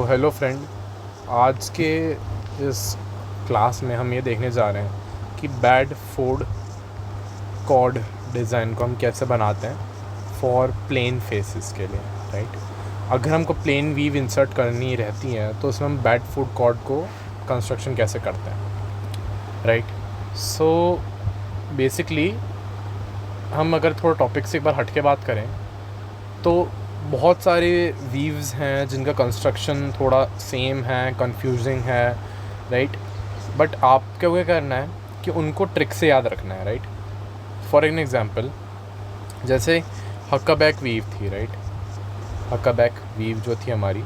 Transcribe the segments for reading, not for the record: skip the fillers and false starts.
Hello friend, आज के इस क्लास में हम ये देखने जा रहे हैं कि बेडफोर्ड कॉर्ड डिज़ाइन को हम कैसे बनाते हैं फॉर प्लेन फेसेस के लिए, राइट। अगर हमको प्लेन वीव इंसर्ट करनी रहती है तो उसमें हम बेडफोर्ड कॉर्ड को कंस्ट्रक्शन कैसे करते हैं, राइट। सो बेसिकली हम अगर थोड़ा टॉपिक से एक बार हट के बात करें तो बहुत सारे वीव्स हैं जिनका कंस्ट्रक्शन थोड़ा सेम है, कंफ्यूजिंग है, राइट। बट आपको क्या करना है कि उनको ट्रिक से याद रखना है, राइट। फॉर एन एग्जांपल, जैसे हक्काबैक वीव थी, राइट। हक्काबैक वीव जो थी हमारी,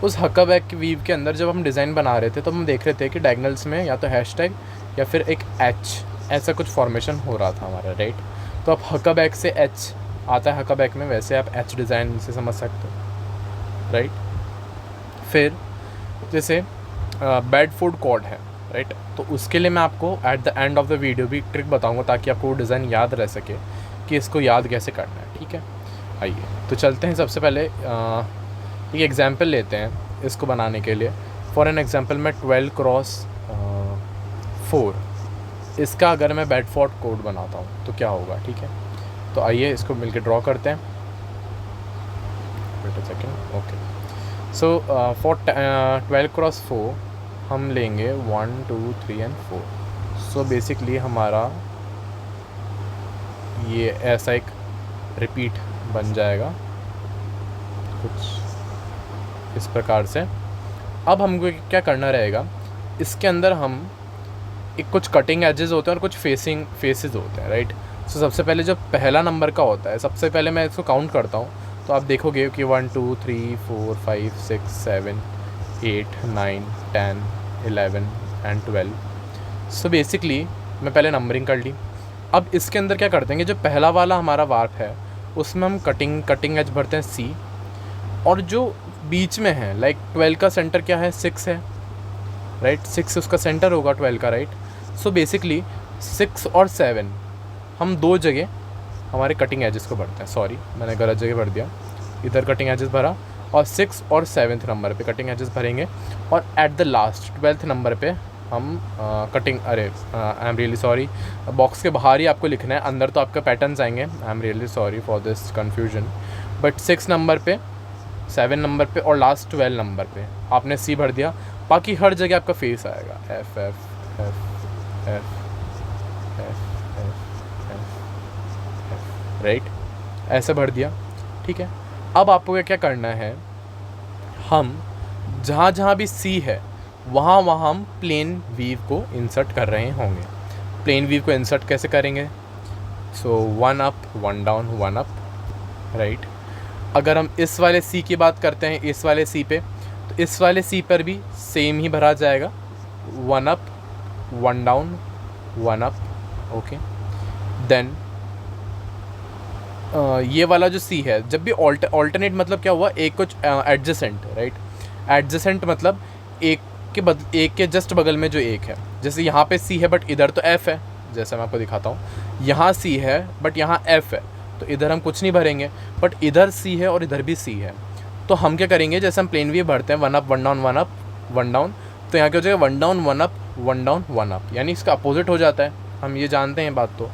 उस हक्काबैक वीव के अंदर जब हम डिज़ाइन बना रहे थे तो हम देख रहे थे कि डायगनल्स में या तो हैशटैग या फिर एक एच ऐसा कुछ फॉर्मेशन हो रहा था हमारा, राइट। तो आप हक्काबैक से एच आता है हक्काबैक में, वैसे आप एच डिज़ाइन से समझ सकते हो, राइट। फिर जैसे बेडफोर्ड कॉर्ड है, राइट। तो उसके लिए मैं आपको at the end of the video भी ट्रिक बताऊंगा ताकि आपको वो डिज़ाइन याद रह सके कि इसको याद कैसे करना है, ठीक है। आइए तो चलते हैं। सबसे पहले एक एग्जांपल लेते हैं इसको बनाने के लिए। फॉर एन एग्जांपल मैं 12x4 इसका अगर मैं बेडफोर्ड कॉर्ड बनाता हूँ तो क्या होगा, ठीक है। तो आइए इसको मिलके ड्रॉ करते हैं। Wait a second, okay. So for 12x4 हम लेंगे 1 2 3 एंड 4। सो बेसिकली हमारा ये ऐसा एक रिपीट बन जाएगा कुछ इस प्रकार से। अब हमको क्या करना रहेगा, इसके अंदर हम एक कुछ कटिंग एजेस होते हैं और कुछ फेसेस होते हैं, राइट। सो सबसे पहले जो पहला नंबर का होता है, सबसे पहले मैं इसको काउंट करता हूँ तो आप देखोगे कि 1 2 3 4 5 6 7 8 9 10 11 एंड 12। सो बेसिकली मैं पहले नंबरिंग कर ली। अब इसके अंदर क्या करते हैं, जो पहला वाला हमारा वार्प है उसमें हम कटिंग एज भरते हैं सी, और जो बीच में है लाइक 12 का सेंटर क्या है, 6 है, राइट। 6 उसका सेंटर होगा 12 का, राइट। सो बेसिकली 6 और 7 हम दो जगह हमारे कटिंग एजेस को भरते हैं। सॉरी, मैंने गलत जगह भर दिया, इधर कटिंग एजेस भरा और 6 और 7th नंबर पे कटिंग एजेस भरेंगे, और at the last 12th number पे हम कटिंग, अरे I am really sorry, box के बाहर ही आपको लिखना है, अंदर तो आपका पैटर्न्स आएंगे। I am really sorry for this confusion, but 6 number पे, 7 नंबर पे और लास्ट 12 नंबर पे आपने सी भर दिया। बाकी हर जगह आपका फेस आएगा, F F F F F F, right. ऐसे भर दिया, ठीक है। अब आपको क्या करना है, हम जहाँ जहाँ भी सी है वहाँ वहाँ हम प्लेन वीव को इंसर्ट कर रहे होंगे। प्लेन वीव को इंसर्ट कैसे करेंगे, सो 1 अप 1 डाउन 1 अप, राइट। अगर हम इस वाले सी की बात करते हैं, इस वाले सी पे, तो इस वाले सी पर भी सेम ही भरा जाएगा, 1 up 1 down 1 up, okay. Then ये वाला जो सी है, जब भी ऑल्टरनेट मतलब क्या हुआ, एक कुछ एडजेसेंट, राइट। एडजेसेंट मतलब एक के जस्ट बगल में जो एक है। जैसे यहाँ पे सी है बट इधर तो एफ है, जैसे मैं आपको दिखाता हूँ। यहाँ सी है बट यहाँ एफ है, तो इधर हम कुछ नहीं भरेंगे, बट इधर सी है और इधर भी सी है। तो हम क्या करेंगे, जैसे हम प्लेन वीव भरते हैं 1 अप 1 डाउन 1 अप 1 डाउन, तो यहाँ क्या हो जाएगा 1 डाउन 1 अप 1 डाउन 1 अप, यानी इसका अपोजिट हो जाता है। हम ये जानते हैं बात, तो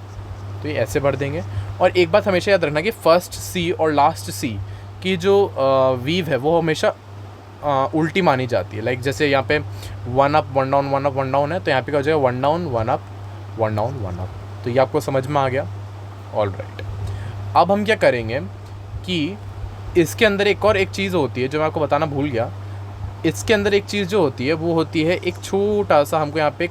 ये ऐसे भर देंगे। और एक बात हमेशा याद रखना कि फर्स्ट सी और लास्ट सी की जो वीव है वो हमेशा उल्टी मानी जाती है। लाइक जैसे यहाँ पे 1 अप 1 डाउन 1 अप 1 डाउन है, तो यहाँ पे क्या हो जाएगा 1 डाउन 1 अप 1 डाउन 1 अप। तो ये आपको समझ में आ गया, ऑल राइट। अब हम क्या करेंगे कि इसके अंदर एक चीज़ होती है जो मैं आपको बताना भूल गया। इसके अंदर एक चीज़ जो होती है वो होती है एक छोटा सा, हमको यहाँ पे एक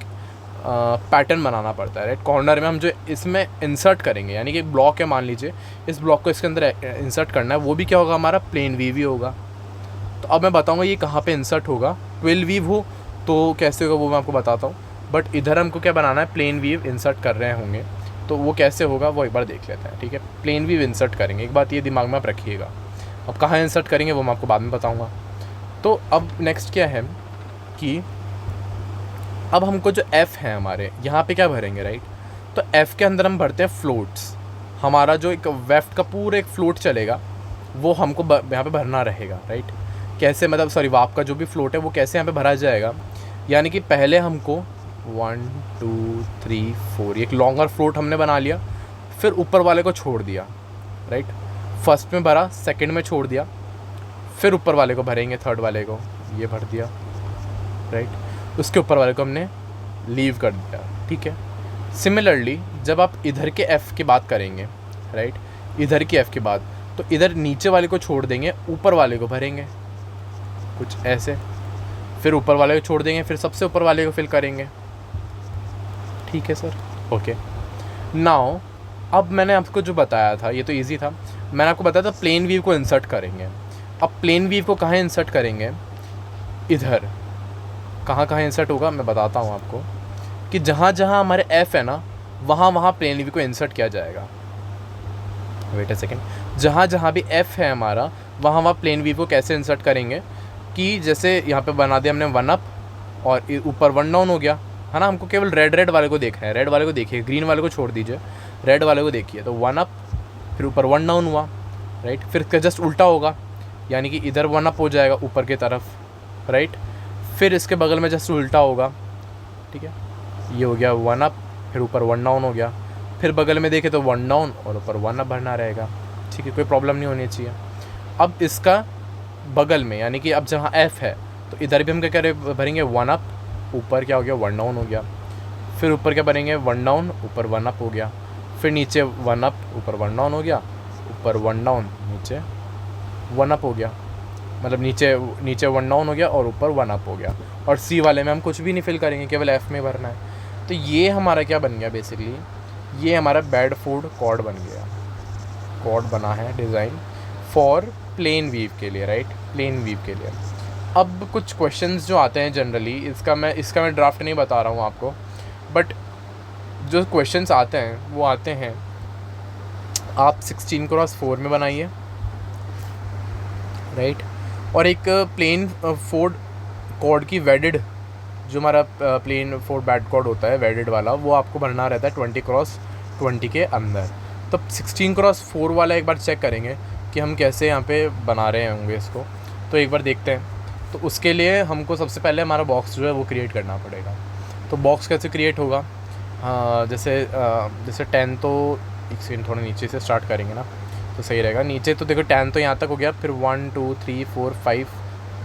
पैटर्न बनाना पड़ता है, राइट। कॉर्नर में हम जो इसमें इंसर्ट करेंगे, यानी कि ब्लॉक है, मान लीजिए इस ब्लॉक को इसके अंदर इंसर्ट करना है, वो भी क्या होगा, हमारा प्लेन वीव ही होगा। तो अब मैं बताऊंगा ये कहाँ पे इंसर्ट होगा। 12 वीव हो तो कैसे होगा वो मैं आपको बताता हूँ, बट इधर हमको क्या बनाना है, प्लेन वीव इंसर्ट कर रहे होंगे, तो वो कैसे होगा वो एक बार देख लेते हैं, ठीक है। प्लेन वीव इंसर्ट करेंगे, एक बात ये दिमाग में आप रखिएगा। अब कहाँ इंसर्ट करेंगे वो मैं आपको बाद में बताऊँगा। तो अब नेक्स्ट क्या है कि अब हमको जो एफ़ है हमारे यहाँ पे क्या भरेंगे, राइट। तो एफ़ के अंदर हम भरते हैं फ्लोट्स। हमारा जो एक वेफ्ट का पूरा एक फ्लोट चलेगा वो हमको यहाँ पे भरना रहेगा, राइट। कैसे, मतलब सॉरी वाप का जो भी फ्लोट है वो कैसे यहाँ पे भरा जाएगा। यानी कि पहले हमको 1 2 3 4 एक लॉन्गर फ्लोट हमने बना लिया, फिर ऊपर वाले को छोड़ दिया, राइट। फर्स्ट में भरा, सेकंड में छोड़ दिया, फिर ऊपर वाले को भरेंगे, थर्ड वाले को ये भर दिया, राइट। उसके ऊपर वाले को हमने लीव कर दिया, ठीक है। सिमिलरली जब आप इधर के एफ़ की बात करेंगे, राइट, इधर की एफ़ के बाद, तो इधर नीचे वाले को छोड़ देंगे, ऊपर वाले को भरेंगे कुछ ऐसे, फिर ऊपर वाले को छोड़ देंगे, फिर सबसे ऊपर वाले को फिल करेंगे, ठीक है सर, ओके। नाउ अब मैंने आपको जो बताया था ये तो इजी था, मैंने आपको बताया था प्लेन वीव को इंसर्ट करेंगे। अब प्लेन वीव को कहाँ इंसर्ट करेंगे, इधर कहाँ कहाँ इंसर्ट होगा मैं बताता हूँ आपको, कि जहाँ जहाँ हमारे एफ है ना वहाँ वहाँ प्लेन वीव को इंसर्ट किया जाएगा। वेट अ सेकेंड, जहाँ जहाँ भी एफ है हमारा वहाँ वहाँ प्लेन वीव को कैसे इंसर्ट करेंगे, कि जैसे यहाँ पे बना दिया हमने 1 अप और ऊपर 1 डाउन हो गया, है ना। हमको केवल रेड वाले को देखना है, रेड वाले को देखिए, ग्रीन वाले को छोड़ दीजिए, रेड वाले को देखिए। तो 1 अप फिर ऊपर 1 डाउन हुआ, राइट। फिर इसका जस्ट उल्टा होगा, यानी कि इधर 1 अप हो जाएगा ऊपर की तरफ, राइट। फिर इसके बगल में जस्ट उल्टा होगा, ठीक है। ये हो गया 1 अप, फिर ऊपर 1 डाउन हो गया, फिर बगल में देखें तो 1 डाउन और ऊपर 1 अप भरना रहेगा, ठीक है, कोई प्रॉब्लम नहीं होनी चाहिए। अब इसका बगल में यानी कि अब जहाँ एफ है तो इधर भी हम क्या करें, भरेंगे 1 अप, ऊपर क्या हो गया 1 डाउन हो गया, फिर ऊपर क्या भरेंगे 1 डाउन, ऊपर 1 अप हो गया, फिर नीचे 1 अप, ऊपर 1 डाउन हो गया, ऊपर 1 डाउन, नीचे 1 अप हो गया, मतलब नीचे 1 डाउन हो गया और ऊपर 1 अप हो गया। और सी वाले में हम कुछ भी नहीं फिल करेंगे, केवल एफ में भरना है। तो ये हमारा क्या बन गया, बेसिकली ये हमारा बेडफोर्ड कॉर्ड बन गया, कॉर्ड बना है डिज़ाइन फॉर प्लेन वीव के लिए, राइट, प्लेन वीव के लिए। अब कुछ क्वेश्चंस जो आते हैं जनरली, इसका मैं ड्राफ्ट नहीं बता रहा हूँ आपको, बट जो क्वेश्चंस आते हैं वो आते हैं, आप 16x4 में बनाइए, राइट। और एक प्लेन फोर्ड कॉर्ड की वेडेड, जो हमारा प्लेन फोर्ड बैड कॉर्ड होता है वेडेड वाला, वो आपको भरना रहता है 20x20 के अंदर। तो 16x4 वाला एक बार चेक करेंगे कि हम कैसे यहाँ पे बना रहे होंगे इसको, तो एक बार देखते हैं। तो उसके लिए हमको सबसे पहले हमारा बॉक्स जो है वो क्रिएट करना पड़ेगा। तो बॉक्स कैसे क्रिएट होगा, जैसे 10, तो एक सेकंड थोड़ा नीचे से स्टार्ट करेंगे ना तो सही रहेगा। नीचे तो देखो 10 तो यहाँ तक हो गया, फिर 1 2 3 4 5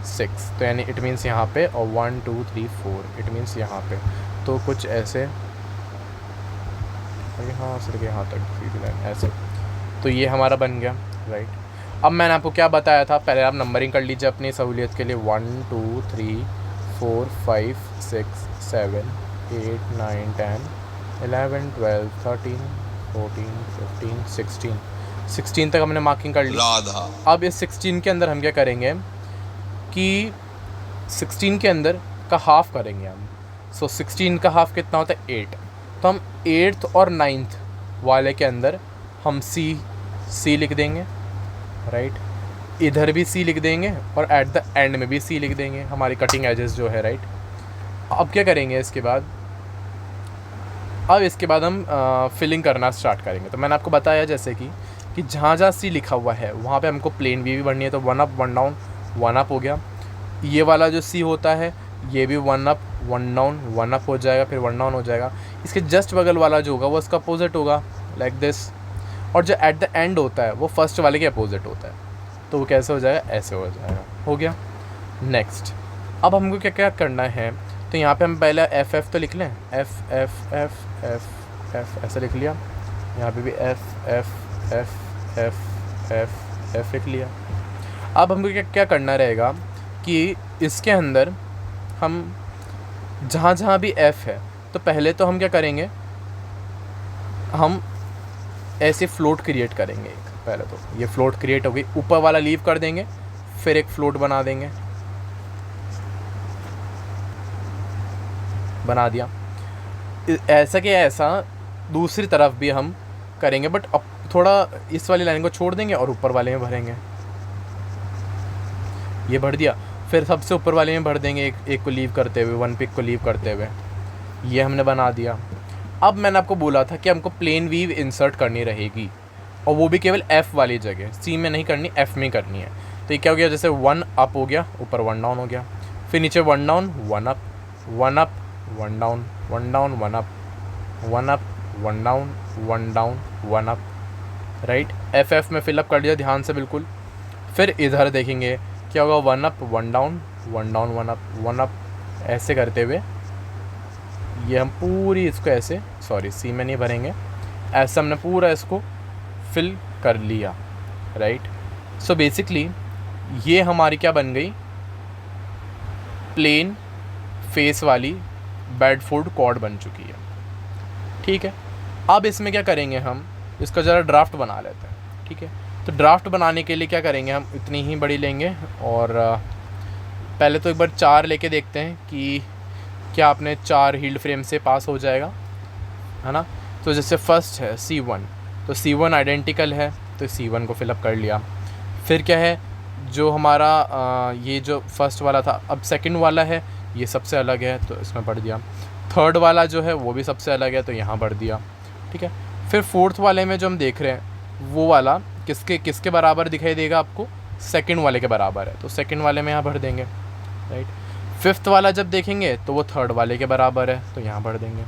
6, तो यानी इट मीन्स यहाँ पे, और 1 2 3 4 इट मीन्स यहाँ पे। तो कुछ ऐसे यहाँ सिर्फ यहाँ तक सीधी लाइन ऐसे, तो ये हमारा बन गया, राइट। अब मैंने आपको क्या बताया था, पहले आप नंबरिंग कर लीजिए अपनी सहूलियत के लिए, 1 2 3 4 5 6 7 8 9 10 11 12 13 14 15 16 तक हमने मार्किंग कर ली। अब इस 16 के अंदर हम क्या करेंगे कि 16 के अंदर का हाफ करेंगे हम। सो 16 का हाफ कितना होता है 8, तो हम 8th और 9th वाले के अंदर हम सी लिख देंगे, राइट। इधर भी सी लिख देंगे और एट द एंड में भी सी लिख देंगे, हमारी कटिंग एजेस जो है, राइट। अब क्या करेंगे इसके बाद, अब इसके बाद हम फिलिंग करना स्टार्ट करेंगे। तो मैंने आपको बताया जैसे कि जहाँ जहाँ सी लिखा हुआ है वहाँ पे हमको प्लेन वी भी भरनी है। तो 1 अप 1 डाउन 1 अप हो गया, ये वाला जो सी होता है ये भी 1 अप 1 डाउन 1 अप हो जाएगा, फिर 1 डाउन हो जाएगा। इसके जस्ट बगल वाला जो होगा वो इसका अपोजिट होगा, लाइक दिस। और जो एट द एंड होता है वो फर्स्ट वाले के अपोजिट होता है, तो वो कैसे हो जाएगा, ऐसे हो जाएगा। हो गया। नेक्स्ट अब हमको क्या क्या करना है, तो यहाँ पे हम पहले एफ तो लिख लें, F F F F F ऐसे लिख लिया। यहाँ पे भी F F F F F F लिख लिया। अब हमको क्या क्या करना रहेगा कि इसके अंदर हम जहाँ जहाँ भी एफ है, तो पहले तो हम क्या करेंगे, हम ऐसे फ्लोट क्रिएट करेंगे। एक पहले तो ये फ्लोट क्रिएट होगी, ऊपर वाला लीव कर देंगे, फिर एक फ्लोट बना देंगे, बना दिया। ऐसा कि ऐसा दूसरी तरफ भी हम करेंगे, बट अब थोड़ा इस वाली लाइन को छोड़ देंगे और ऊपर वाले में भरेंगे। ये भर दिया, फिर सबसे ऊपर वाले में भर देंगे, एक को लीव करते हुए, 1 पिक को लीव करते हुए। ये हमने बना दिया। अब मैंने आपको बोला था कि हमको प्लेन वीव इंसर्ट करनी रहेगी, और वो भी केवल एफ़ वाली जगह, सी में नहीं करनी, एफ़ में करनी है। तो ये क्या हो गया, जैसे 1 अप हो गया, ऊपर 1 डाउन हो गया, फिर नीचे 1 down 1 up 1 up 1 down 1 down 1 up 1 up 1 down 1 down 1 up, right. F में फिलअप कर दिया ध्यान से बिल्कुल। फिर इधर देखेंगे क्या होगा, 1 up 1 down 1 down 1 up 1 up, ऐसे करते हुए ये हम पूरी इसको ऐसे, सॉरी सी में नहीं भरेंगे, ऐसे हमने पूरा इसको फिल कर लिया, राइट। सो बेसिकली ये हमारी क्या बन गई, प्लेन फेस वाली बेडफोर्ड कॉर्ड बन चुकी है, ठीक है। अब इसमें क्या करेंगे, हम इसका ज़रा ड्राफ्ट बना लेते हैं, ठीक है। तो ड्राफ्ट बनाने के लिए क्या करेंगे, हम इतनी ही बड़ी लेंगे और पहले तो एक बार 4 लेके देखते हैं कि क्या आपने 4 हील्ड फ्रेम से पास हो जाएगा, है ना। तो जैसे फर्स्ट है C1, तो C1 आइडेंटिकल है, तो C1 को फिलअप कर लिया। फिर क्या है, जो हमारा ये जो फर्स्ट वाला था, अब सेकंड वाला है, ये सबसे अलग है तो इसमें पढ़ दिया। थर्ड वाला जो है वो भी सबसे अलग है तो यहाँ पढ़ दिया, ठीक है। फिर फोर्थ वाले में जो हम देख रहे हैं वो वाला किसके बराबर दिखाई देगा आपको, सेकंड वाले के बराबर है, तो सेकंड वाले में यहाँ भर देंगे, राइट। फिफ्थ वाला जब देखेंगे तो वो थर्ड वाले के बराबर है तो यहाँ भर देंगे।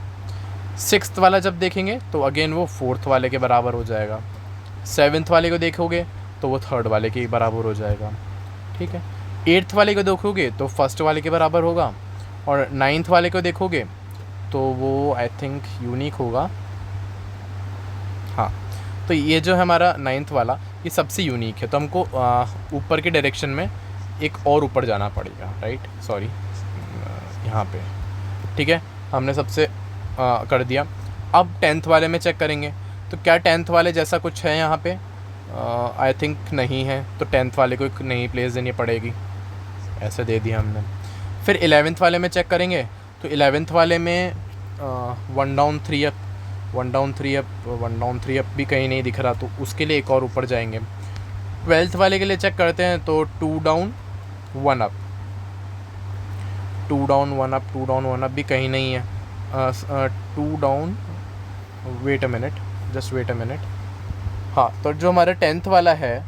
सिक्स्थ वाला जब देखेंगे तो अगेन वो फोर्थ वाले के बराबर हो जाएगा। सेवन्थ वाले को देखोगे तो वो थर्ड वाले के बराबर हो जाएगा, ठीक है। एट्थ वाले को देखोगे तो फर्स्ट वाले के बराबर होगा, और नाइन्थ वाले को देखोगे तो वो आई थिंक यूनिक होगा, हाँ। तो ये जो है हमारा नाइन्थ वाला, ये सबसे यूनिक है, तो हमको ऊपर के डायरेक्शन में एक और ऊपर जाना पड़ेगा, राइट, सॉरी यहाँ पे, ठीक है। हमने सबसे कर दिया। अब 10th वाले में चेक करेंगे तो क्या 10th वाले जैसा कुछ है यहाँ पे, आई थिंक नहीं है, तो 10th वाले को एक नई प्लेस देनी पड़ेगी, ऐसे दे दिया हमने। फिर 11th वाले में चेक करेंगे तो 11th वाले में 1 down 3 up 1 down 3 up 1 down 3 up भी कहीं नहीं दिख रहा, तो उसके लिए एक और ऊपर जाएंगे। 12th वाले के लिए चेक करते हैं तो 2 down 1 up 2 down 1 up 2 down 1 up भी कहीं नहीं है। 2 down, wait a minute, just wait a minute, हाँ। तो जो हमारा 10th वाला है,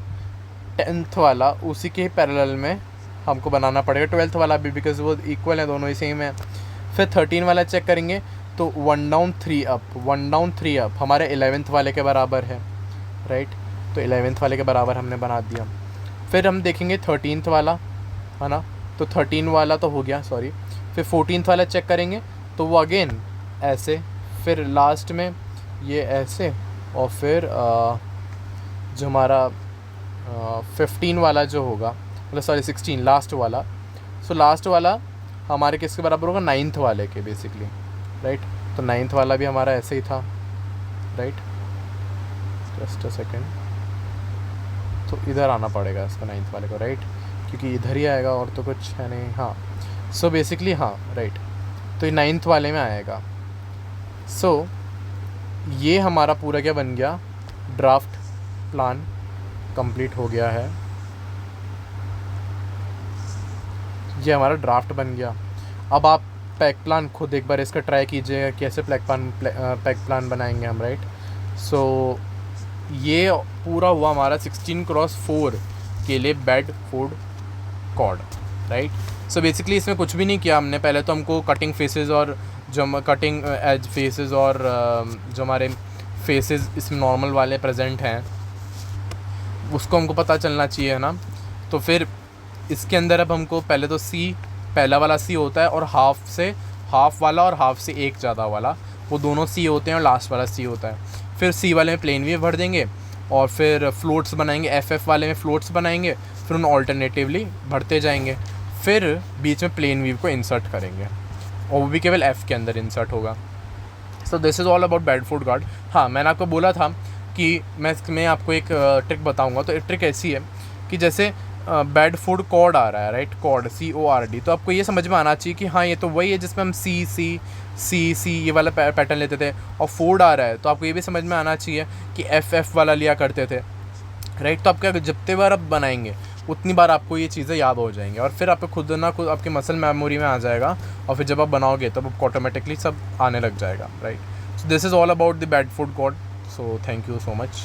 10th वाला उसी के ही पैरेलल में हमको बनाना पड़ेगा 12th वाला भी, बिकॉज वो इक्वल है, दोनों ही सेम है। फिर 13 वाला चेक करेंगे तो 1 डाउन 3 अप 1 डाउन 3 अप हमारे 11th वाले के बराबर है, राइट। तो 11th वाले के बराबर हमने बना दिया। फिर हम देखेंगे 13th वाला, है ना, तो 13 वाला तो हो गया, सॉरी। फिर 14th वाला चेक करेंगे तो वो अगेन ऐसे, फिर लास्ट में ये ऐसे, और फिर जो हमारा 15 वाला जो होगा, मतलब सॉरी 16 लास्ट वाला, सो लास्ट वाला हमारे किसके बराबर होगा, 9th वाले के बेसिकली, राइट। तो 9th वाला भी हमारा ऐसे ही था, राइट। जस्ट अ सेकेंड, तो इधर आना पड़ेगा इसको 9th वाले को, राइट, क्योंकि इधर ही आएगा और तो कुछ है नहीं, हाँ। सो बेसिकली हाँ, राइट, तो ये 9th वाले में आएगा। सो ये हमारा पूरा क्या बन गया, ड्राफ्ट प्लान कंप्लीट हो गया है, ये हमारा ड्राफ्ट बन गया। अब आप पैक प्लान खुद एक बार इसका ट्राई कीजिएगा, कैसे पैक प्लान बनाएंगे हम, राइट। सो ये पूरा हुआ हमारा 16x4 के लिए Bedford cord, right. So basically इसमें कुछ भी नहीं किया हमने, पहले तो हमको कटिंग फेसेस और जो कटिंग एज फेसेस और जो हमारे फेसेस इसमें नॉर्मल वाले प्रेजेंट हैं उसको हमको पता चलना चाहिए, है ना। तो फिर इसके अंदर अब हमको पहले तो सी, पहला वाला सी होता है, और हाफ वाला और हाफ से एक ज़्यादा वाला, वो दोनों सी होते हैं, और लास्ट वाला सी होता है। फिर सी वाले में प्लेन वेव भर देंगे, और फिर फ्लोट्स बनाएंगे, एफ वाले में फ्लोट्स बनाएंगे, फिर उन्हें ऑल्टरनेटिवली भरते जाएंगे। फिर बीच में प्लेन वेव को इंसर्ट करेंगे, और वो भी केवल एफ़ के अंदर इंसर्ट होगा। So this is all about Bedford cord. हाँ, मैंने आपको बोला था कि मैं आपको एक ट्रिक बताऊंगा। तो एक ट्रिक ऐसी है कि जैसे बेडफोर्ड कॉर्ड आ रहा है, राइट, कॉर्ड CORD, तो आपको ये समझ में आना चाहिए कि हाँ ये तो वही है जिसमें हम C ये वाला पैटर्न लेते थे, और फोर्ड आ रहा है तो आपको ये भी समझ में आना चाहिए कि FF वाला लिया करते थे, राइट। तो आप क्या, जितने बार आप बनाएंगे उतनी बार आपको ये चीज़ें याद हो जाएंगी, और फिर आपको खुद ना खुद आपके मसल मेमोरी में आ जाएगा, और फिर जब आप बनाओगे तब आपको ऑटोमेटिकली सब आने लग जाएगा, right. So this is all about the Bedford cord. So thank you so much.